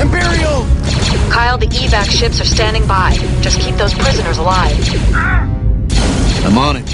Imperial! Kyle, the evac ships are standing by. Just keep those prisoners alive. I'm on it.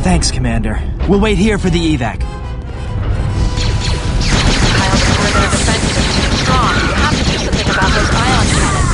Thanks, Commander. We'll wait here for the evac. Kyle's perimeter defenses are too strong. You have to do something about those ion cannons.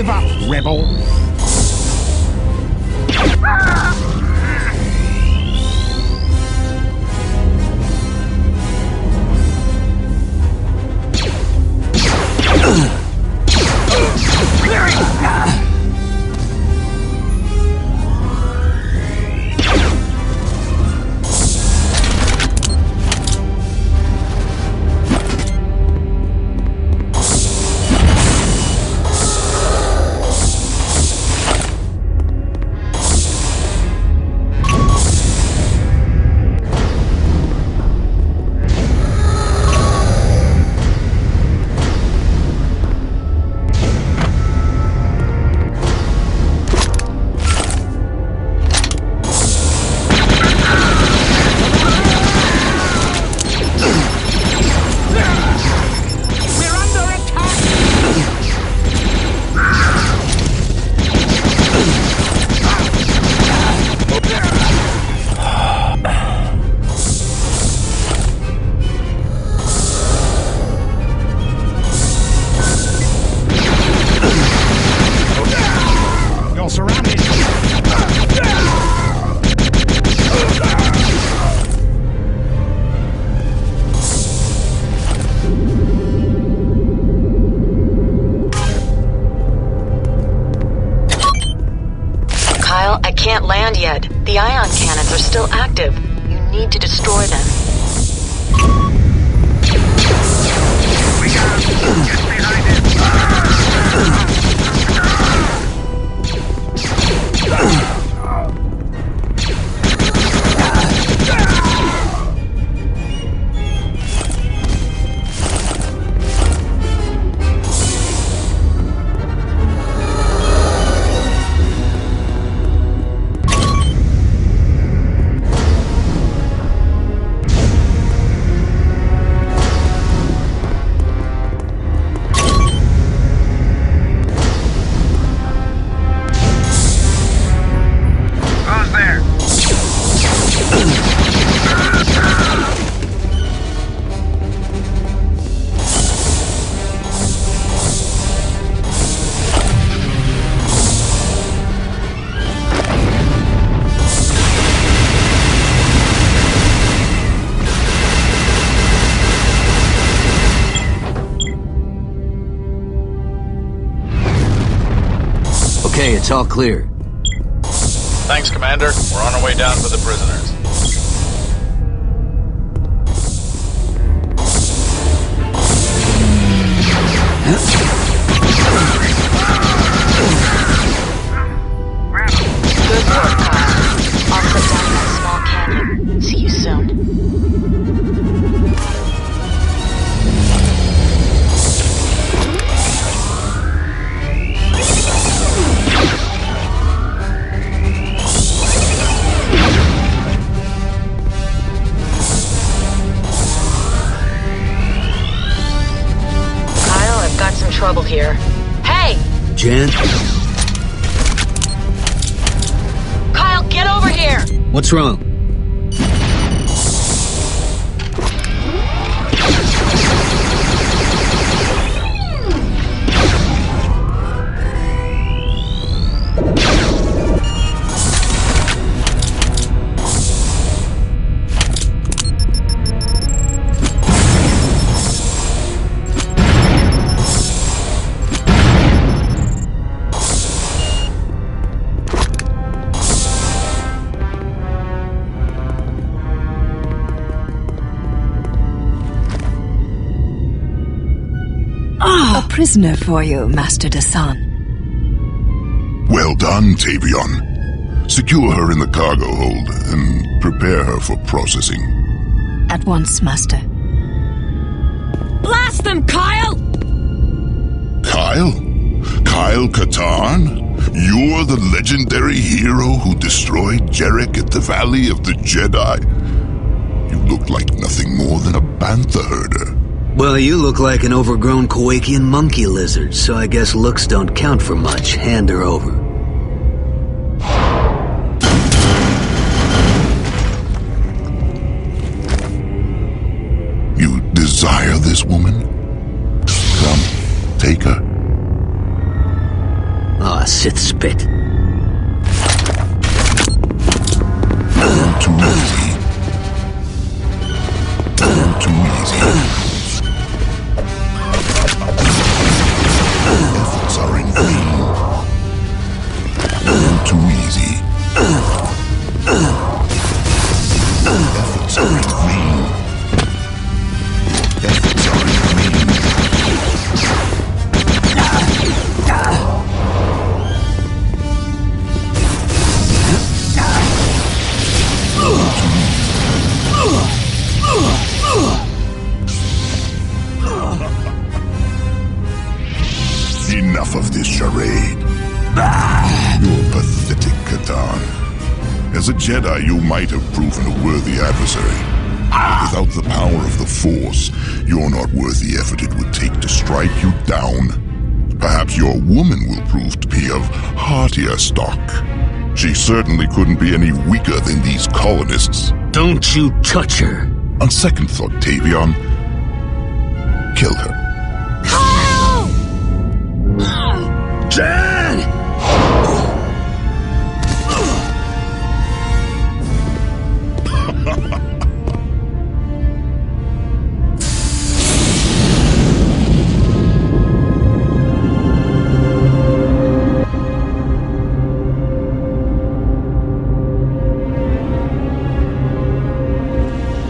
Give up, rebel! Kyle, I can't land yet. The ion cannons are still active. You need to destroy them. We got him! Get behind him! Okay, it's all clear. Thanks, Commander. We're on our way down for the prisoners. Good work, Kyle. I'll put down that small canyon. See you soon. Kyle, I've got some trouble here. Hey! Jen? Kyle, get over here! What's wrong? A prisoner for you, Master Dasan. Well done, Tavion. Secure her in the cargo hold and prepare her for processing. At once, Master. Blast them, Kyle! Kyle? Kyle Katarn? You're the legendary hero who destroyed Jarek at the Valley of the Jedi? You look like nothing more than a bantha herder. Well, you look like an overgrown Kowakian monkey lizard, so I guess looks don't count for much. Hand her over. You desire this woman? Come, take her. Sith spit. All too easy. All too easy. Efforts are in vain. All too easy. Efforts are in vain. Efforts are in vain. Enough of this charade. You're pathetic, Katarn. As a Jedi, you might have proven a worthy adversary. Without the power of the Force, you're not worth the effort it would take to strike you down. Perhaps your woman will prove to be of heartier stock. She certainly couldn't be any weaker than these colonists. Don't you touch her. On second thought, Tavion, kill her. Jan!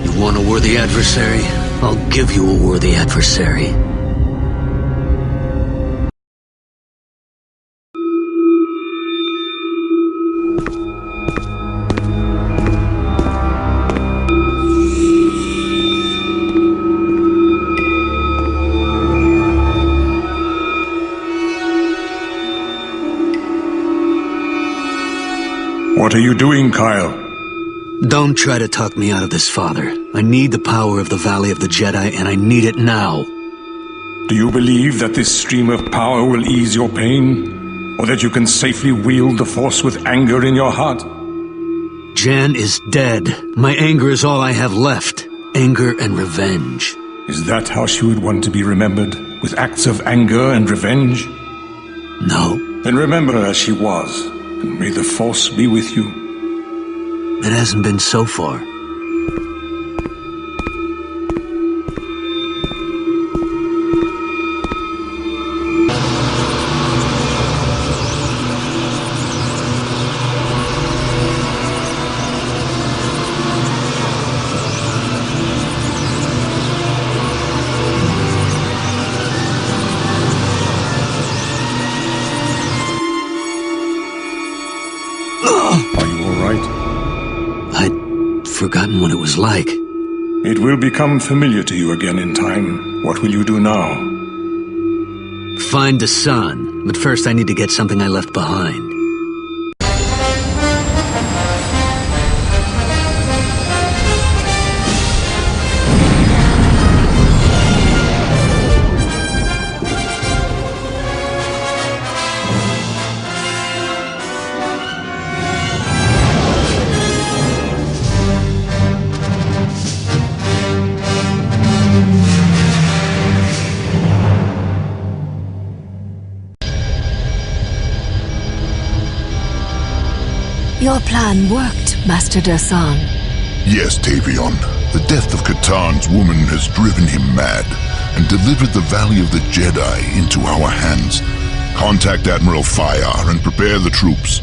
You want a worthy adversary? I'll give you a worthy adversary. What are you doing, Kyle? Don't try to talk me out of this, Father. I need the power of the Valley of the Jedi, and I need it now. Do you believe that this stream of power will ease your pain? Or that you can safely wield the Force with anger in your heart? Jan is dead. My anger is all I have left. Anger and revenge. Is that how she would want to be remembered? With acts of anger and revenge? No. Then remember her as she was, and may the Force be with you. It hasn't been so far. Forgotten what it was like. It will become familiar to you again in time. What will you do now? Find Dasan, but first I need to get something I left behind. Your plan worked, Master Dasan. Yes, Tavion. The death of Katarn's woman has driven him mad and delivered the Valley of the Jedi into our hands. Contact Admiral Fayar and prepare the troops.